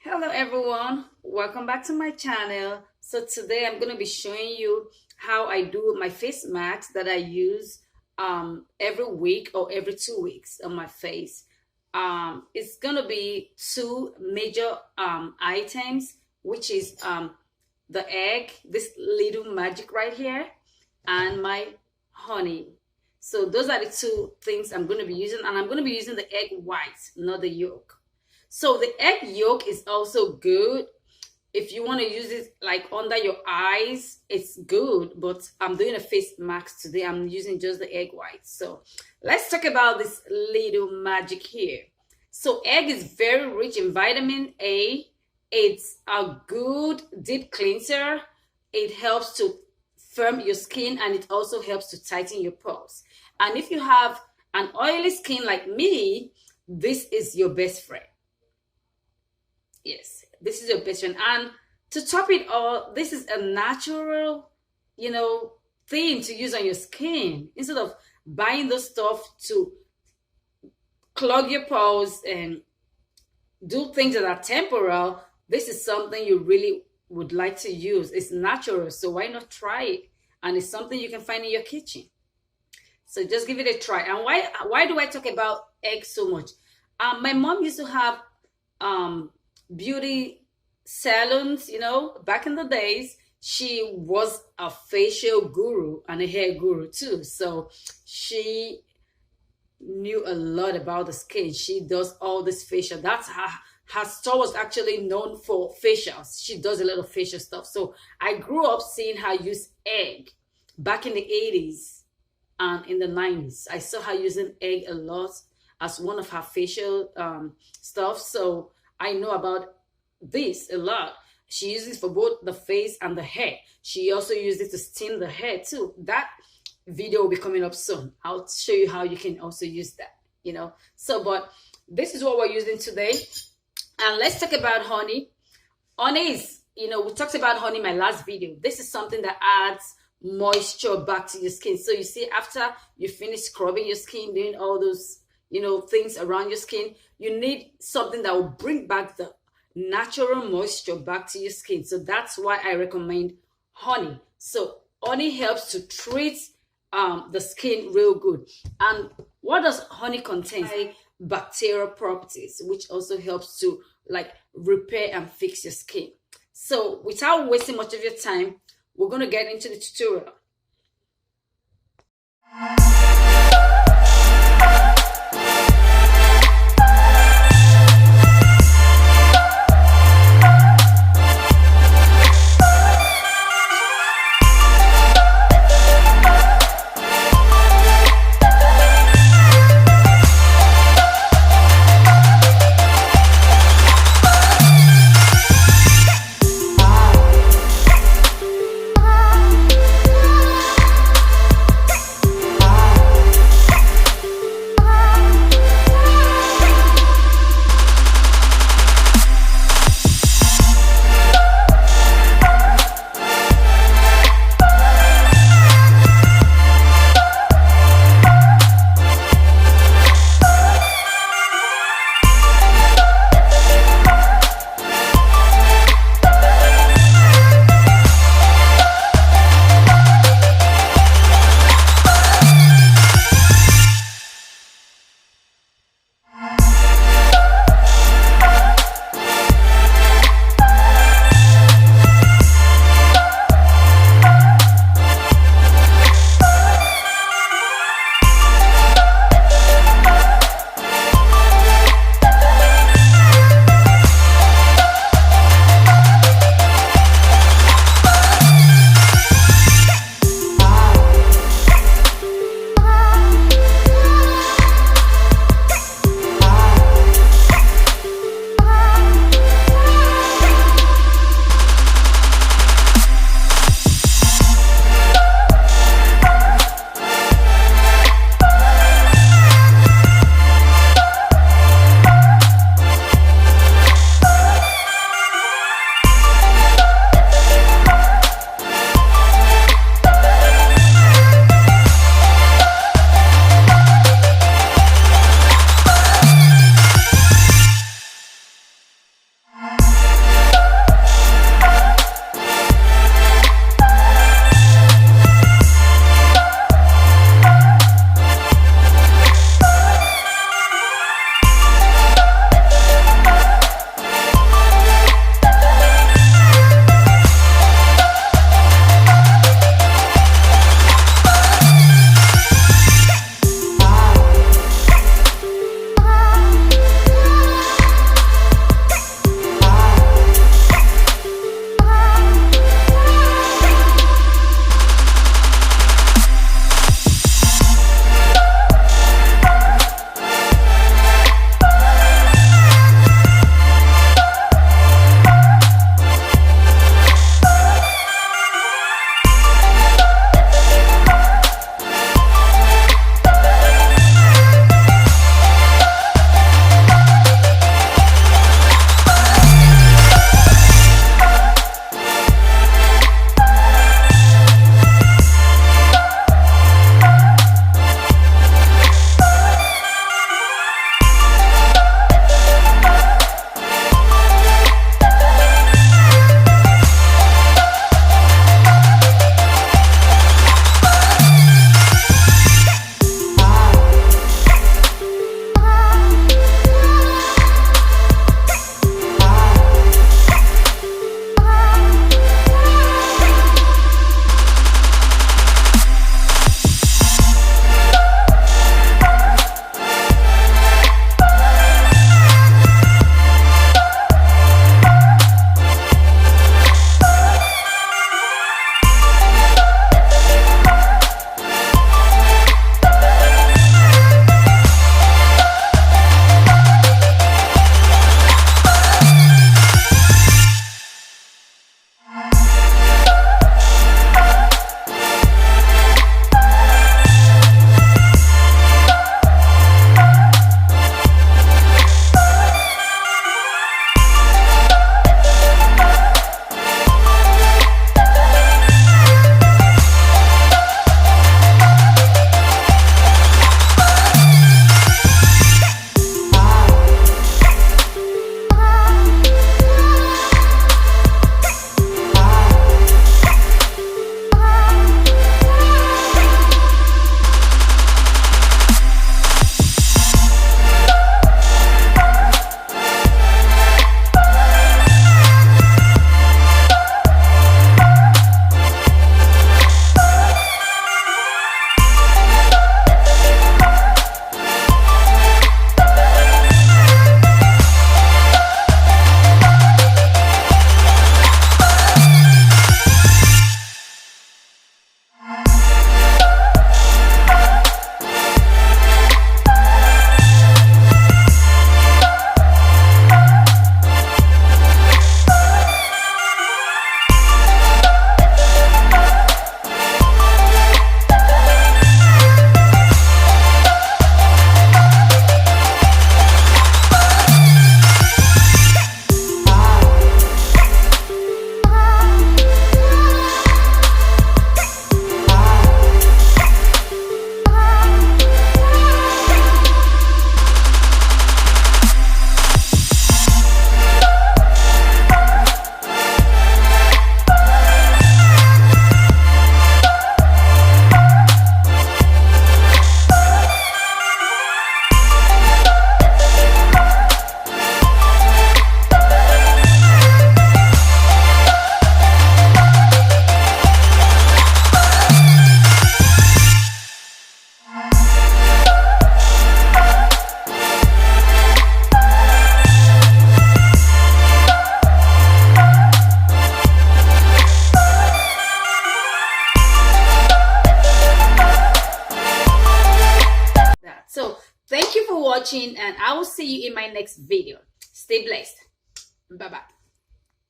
Hello everyone, welcome back to my channel. So today I'm going to be showing you how I do my face mask that I use every week or every 2 weeks on my face. It's going to be two major items, which is the egg, this little magic right here, and my honey. So those are the two things I'm going to be using, and I'm going to be using the egg white, not the yolk. So the egg yolk is also good. If you want to use it like under your eyes, it's good. But I'm doing a face mask today. I'm using just the egg white. So let's talk about this little magic here. So egg is very rich in vitamin A. It's a good deep cleanser. It helps to firm your skin, and it also helps to tighten your pores. And if you have an oily skin like me, this is your best friend. Yes, this is your best friend. And to top it all, this is a natural, thing to use on your skin instead of buying those stuff to clog your pores and do things that are temporal. This is something you really would like to use. It's natural, so why not try it? And it's something you can find in your kitchen. So just give it a try. And why do I talk about eggs so much? My mom used to have beauty salons, back in the days. She was a facial guru and a hair guru too. So she knew a lot about the skin. She does all this facial. That's her store was actually known for facials. She does a lot of facial stuff. So I grew up seeing her use egg back in the 80s and in the 90s. I saw her using egg a lot as one of her facial stuff. So I know about this a lot. She uses it for both the face and the hair. She also uses it to steam the hair too. That video will be coming up soon. I'll show you how you can also use that, but this is what we're using today. And let's talk about honey. Honey is, we talked about honey in my last video. This is something that adds moisture back to your skin. So you see, after you finish scrubbing your skin, doing all those things around your skin, you need something that will bring back the natural moisture back to your skin. So that's why I recommend honey. So honey helps to treat the skin real good. And what does honey contain? Bacterial properties, which also helps to repair and fix your skin. So without wasting much of your time, we're going to get into the tutorial. So thank you for watching, and I will see you in my next video. Stay blessed. Bye bye.